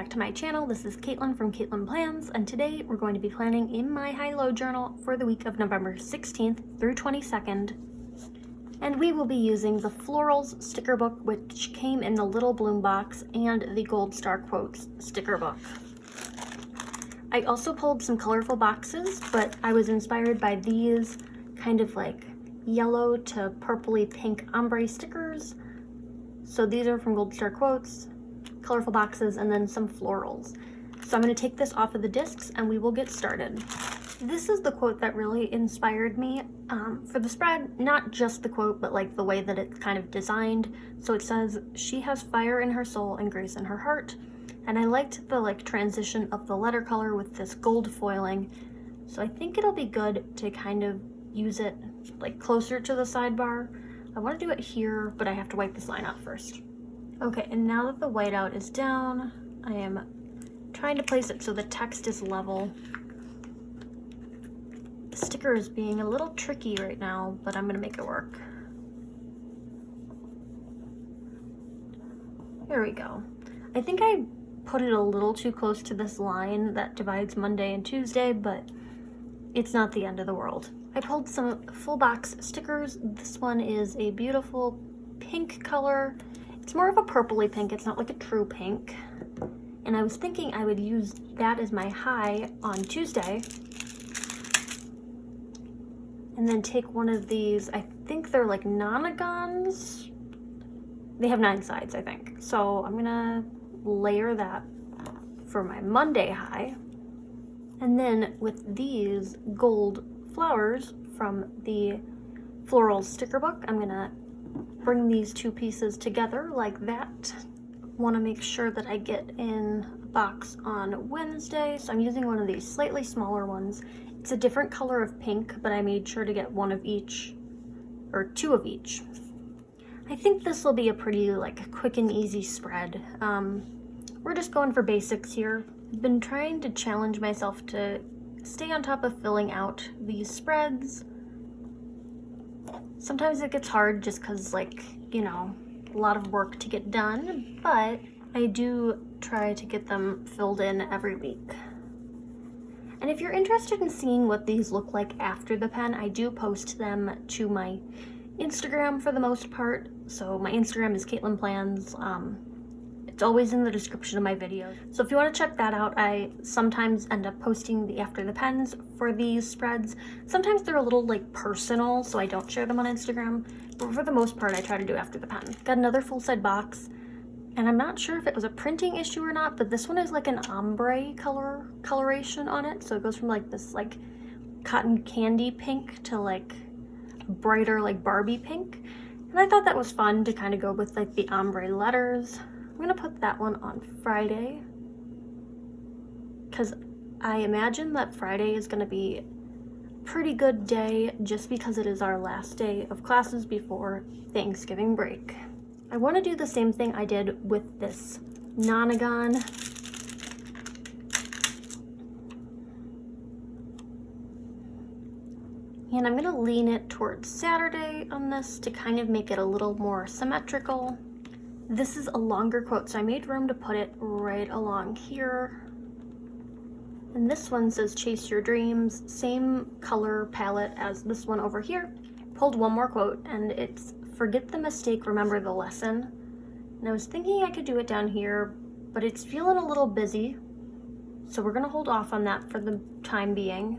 back to my channel. This is Caitlin from Caitlin Plans, and today we're going to be planning in my high-low journal for the week of November 16th through 22nd. And we will be using the Florals sticker book, which came in the little bloom box, and the Gold Star Quotes sticker book. I also pulled some colorful boxes, but I was inspired by these kind of like yellow to purpley pink ombre stickers. So these are from Gold Star Quotes, colorful boxes, and then some florals. So I'm going to take this off of the discs and we will get started. This is the quote that really inspired me for the spread, not just the quote, but like the way that it's kind of designed. So it says, "She has fire in her soul and grace in her heart." And I liked the like transition of the letter color with this gold foiling. So I think it'll be good to kind of use it like closer to the sidebar. I want to do it here, but I have to wipe this line out first. Okay, and now that the whiteout is down, I am trying to place it so the text is level. The sticker is being a little tricky right now, but I'm gonna make it work. There we go. I think I put it a little too close to this line that divides Monday and Tuesday, but it's not the end of the world. I pulled some full box stickers. This one is a beautiful pink color. It's more of a purpley pink, it's not like a true pink. And I was thinking I would use that as my high on Tuesday. And then take one of these, I think they're like nonagons. They have 9 sides, I think. So I'm gonna layer that for my Monday high. And then with these gold flowers from the Floral sticker book, I'm gonna bring these two pieces together like that. Want to make sure that I get in a box on Wednesday, so I'm using one of these slightly smaller ones. It's a different color of pink, but I made sure to get one of each, or 2 of each. I think this will be a pretty like quick and easy spread. We're just going for basics here. I've been trying to challenge myself to stay on top of filling out these spreads. Sometimes it gets hard just because, like, you know, a lot of work to get done, but I do try to get them filled in every week. And if you're interested in seeing what these look like after the pen, I do post them to my Instagram for the most part. So my Instagram is Caitlin Plans. It's always in the description of my video. So if you want to check that out, I sometimes end up posting the after the pens for these spreads. Sometimes they're a little like personal, so I don't share them on Instagram. But for the most part, I try to do after the pen. Got another full side box, and I'm not sure if it was a printing issue or not, but this one is like an ombre coloration on it. So it goes from like this like cotton candy pink to like brighter like Barbie pink. And I thought that was fun to kind of go with like the ombre letters. I'm gonna put that one on Friday because I imagine that Friday is gonna be a pretty good day just because it is our last day of classes before Thanksgiving break. I want to do the same thing I did with this nonagon. And I'm gonna lean it towards Saturday on this to kind of make it a little more symmetrical. This is a longer quote, so I made room to put it right along here. And this one says "Chase your dreams," same color palette as this one over here. Pulled one more quote, and it's "Forget the mistake, remember the lesson." And I was thinking I could do it down here, but it's feeling a little busy. So we're gonna hold off on that for the time being.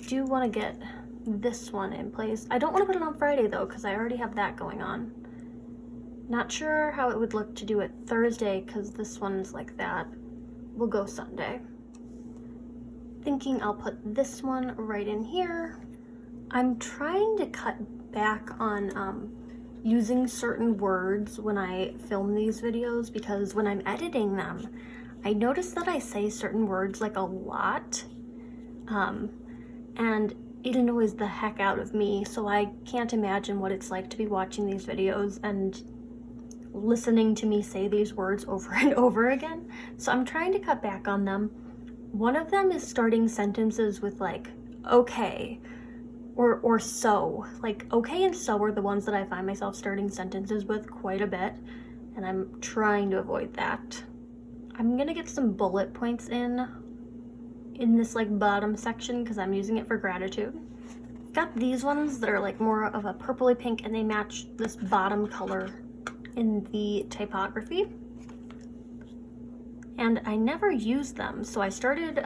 Do want to get this one in place. I don't want to put it on Friday though, because I already have that going on. Not sure how it would look to do it Thursday, because this one's like that. We'll go Sunday. Thinking I'll put this one right in here. I'm trying to cut back on using certain words when I film these videos, because when I'm editing them, I notice that I say certain words like a lot. And it annoys the heck out of me, so I can't imagine what it's like to be watching these videos and listening to me say these words over and over again. So I'm trying to cut back on them. One of them is starting sentences with like "okay" or "so." Like "okay" and "so" are the ones that I find myself starting sentences with quite a bit. and I'm trying to avoid that. I'm gonna get some bullet points in this like bottom section because I'm using it for gratitude. I've got these ones that are like more of a purpley pink, and they match this bottom color in the typography. And I never used them, so I started,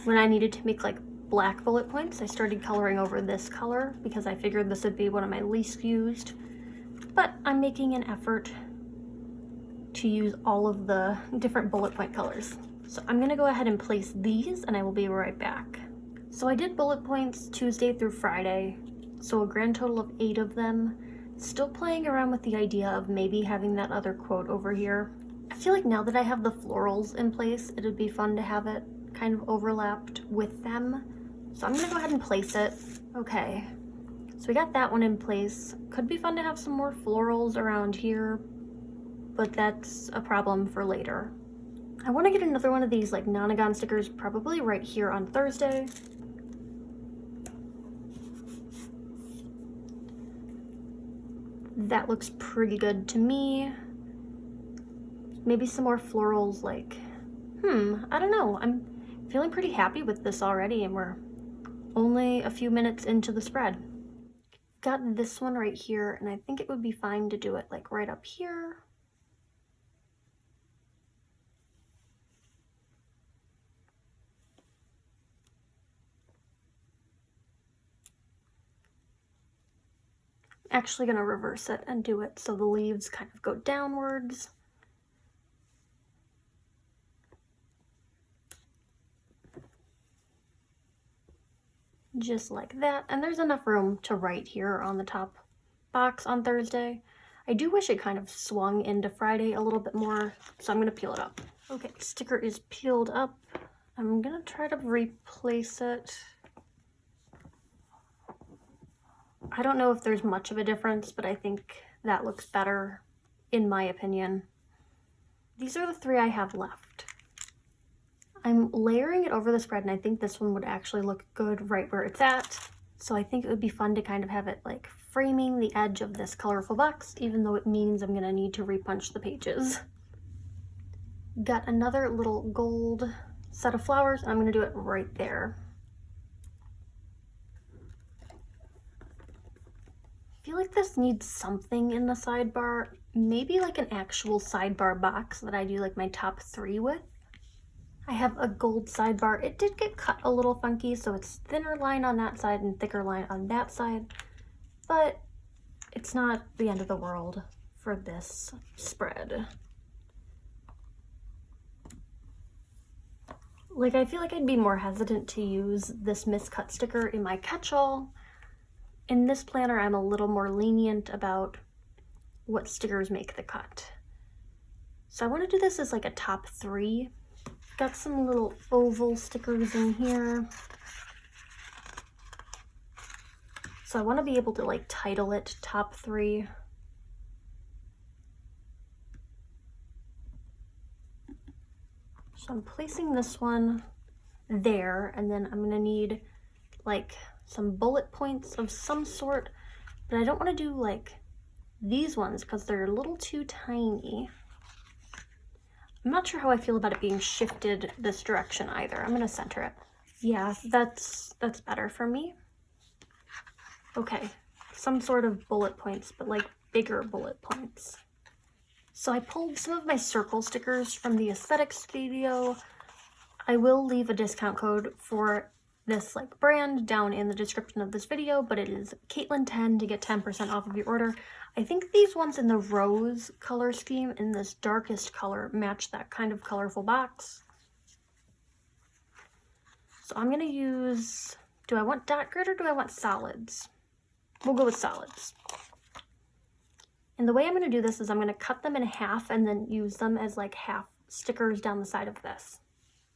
when I needed to make like black bullet points, I started coloring over this color because I figured this would be one of my least used. But I'm making an effort to use all of the different bullet point colors. So I'm gonna go ahead and place these, and I will be right back. So I did bullet points Tuesday through Friday, so a grand total of 8 of them. Still playing around with the idea of maybe having that other quote over here. I feel like now that I have the florals in place, it would be fun to have it kind of overlapped with them. So I'm gonna go ahead and place it. Okay, so we got that one in place. Could be fun to have some more florals around here, but that's a problem for later. I want to get another one of these like nonagon stickers probably right here on Thursday. That looks pretty good to me. Maybe some more florals, like, I don't know. I'm feeling pretty happy with this already, and we're only a few minutes into the spread. Got this one right here, and I think it would be fine to do it like right up here. Actually gonna reverse it and do it so the leaves kind of go downwards. Just like that, and there's enough room to write here on the top box on Thursday. I do wish it kind of swung into Friday a little bit more, so I'm gonna peel it up. Okay, sticker is peeled up. I'm gonna try to replace it. I don't know if there's much of a difference, but I think that looks better, in my opinion. These are the 3 I have left. I'm layering it over the spread, and I think this one would actually look good right where it's at. So I think it would be fun to kind of have it like framing the edge of this colorful box, even though it means I'm gonna need to repunch the pages. Got another little gold set of flowers, and I'm gonna do it right there. I feel like this needs something in the sidebar, maybe like an actual sidebar box that I do like my top 3 with. I have a gold sidebar. It did get cut a little funky, so it's thinner line on that side and thicker line on that side, but it's not the end of the world for this spread. Like, I feel like I'd be more hesitant to use this miscut sticker in my catch-all. In this planner, I'm a little more lenient about what stickers make the cut. So I want to do this as like a top 3. Got some little oval stickers in here. So I want to be able to like title it top 3. So I'm placing this one there, and then I'm going to need like some bullet points of some sort, but I don't want to do like these ones because they're a little too tiny. I'm not sure how I feel about it being shifted this direction either. I'm going to center it. Yeah, that's better for me. Okay, some sort of bullet points, but like bigger bullet points. So I pulled some of my circle stickers from the aesthetics video. I will leave a discount code for this like brand down in the description of this video, but it is Caitlin10 to get 10% off of your order. I think these ones in the rose color scheme in this darkest color match that kind of colorful box. So I'm gonna use, do I want dot grid or do I want solids? We'll go with solids. And the way I'm gonna do this is I'm gonna cut them in half and then use them as like half stickers down the side of this.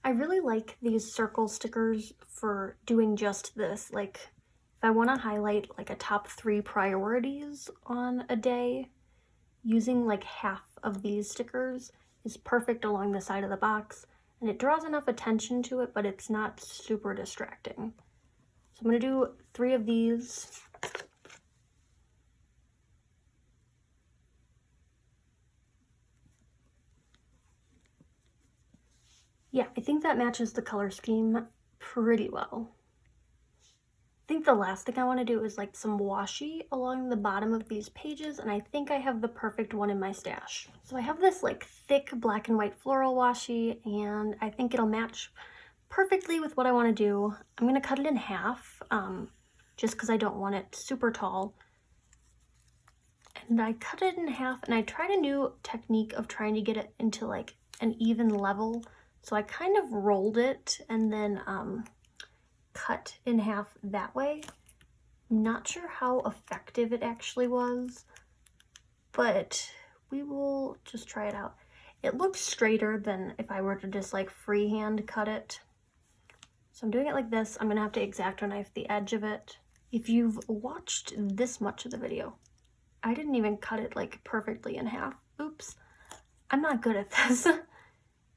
I really like these circle stickers for doing just this. Like, if I want to highlight like a top 3 priorities on a day, using like half of these stickers is perfect along the side of the box, and it draws enough attention to it, but it's not super distracting. So I'm going to do 3 of these. Yeah, I think that matches the color scheme pretty well. I think the last thing I want to do is like some washi along the bottom of these pages, and I think I have the perfect one in my stash. So I have this like thick black and white floral washi, and I think it'll match perfectly with what I want to do. I'm going to cut it in half, just because I don't want it super tall. And I cut it in half, and I tried a new technique of trying to get it into like an even level. So I kind of rolled it and then cut in half that way. Not sure how effective it actually was, but we will just try it out. It looks straighter than if I were to just like freehand cut it. So I'm doing it like this. I'm gonna have to X-Acto knife the edge of it. If you've watched this much of the video, I didn't even cut it like perfectly in half. Oops, I'm not good at this.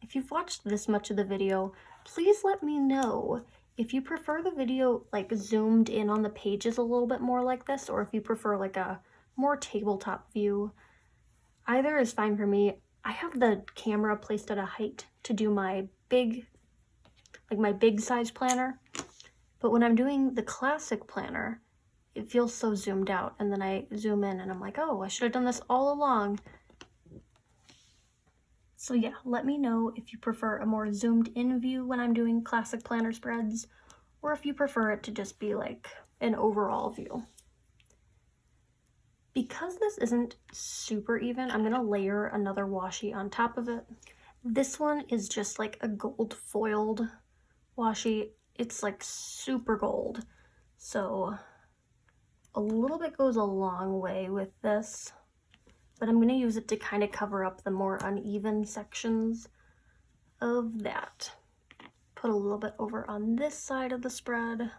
If you've watched this much of the video, please let me know if you prefer the video like zoomed in on the pages a little bit more like this, or if you prefer like a more tabletop view. Either is fine for me. I have the camera placed at a height to do my big size planner, but when I'm doing the classic planner, it feels so zoomed out, and then I zoom in and I'm like, oh, I should have done this all along. So yeah, let me know if you prefer a more zoomed in view when I'm doing classic planner spreads, or if you prefer it to just be like an overall view. Because this isn't super even, I'm gonna layer another washi on top of it. This one is just like a gold foiled washi. It's like super gold. So a little bit goes a long way with this, but I'm going to use it to kind of cover up the more uneven sections of that. Put a little bit over on this side of the spread.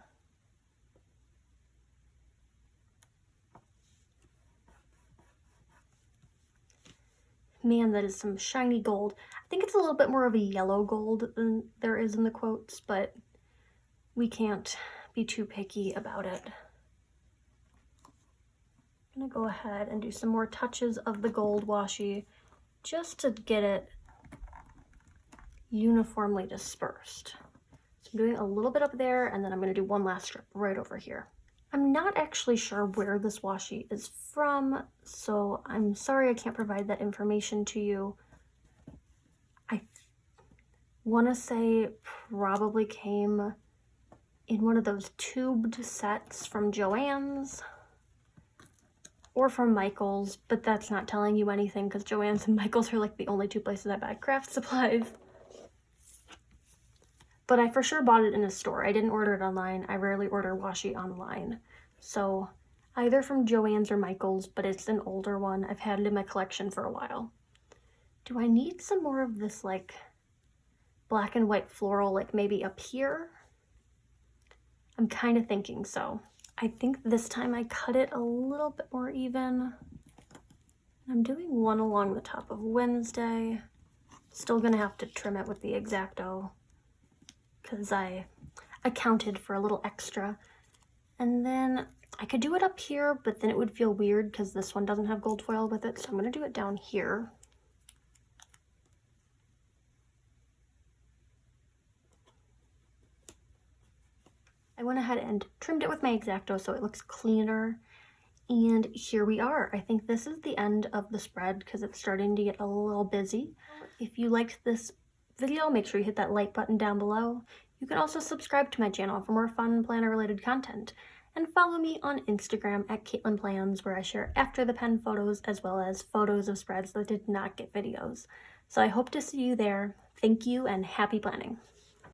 Man, that is some shiny gold. I think it's a little bit more of a yellow gold than there is in the quotes, but we can't be too picky about it. I'm gonna go ahead and do some more touches of the gold washi just to get it uniformly dispersed. So I'm doing a little bit up there, and then I'm gonna do one last strip right over here. I'm not actually sure where this washi is from, so I'm sorry I can't provide that information to you. I want to say probably came in one of those tubed sets from Joann's or from Michael's, but that's not telling you anything because Joann's and Michael's are like the only two places I buy craft supplies. But I for sure bought it in a store. I didn't order it online. I rarely order washi online. So either from Joann's or Michael's, but it's an older one. I've had it in my collection for a while. Do I need some more of this like black and white floral, like maybe up here? I'm kind of thinking so. I think this time I cut it a little bit more even. I'm doing one along the top of Wednesday. Still gonna have to trim it with the X-Acto because I accounted for a little extra. And then I could do it up here, but then it would feel weird because this one doesn't have gold foil with it. So I'm gonna do it down here. I went ahead and trimmed it with my X-Acto so it looks cleaner. And here we are. I think this is the end of the spread because it's starting to get a little busy. If you liked this video, make sure you hit that like button down below. You can also subscribe to my channel for more fun planner related content. And follow me on Instagram at Caitlin Plans, where I share after the pen photos as well as photos of spreads that did not get videos. So I hope to see you there. Thank you and happy planning.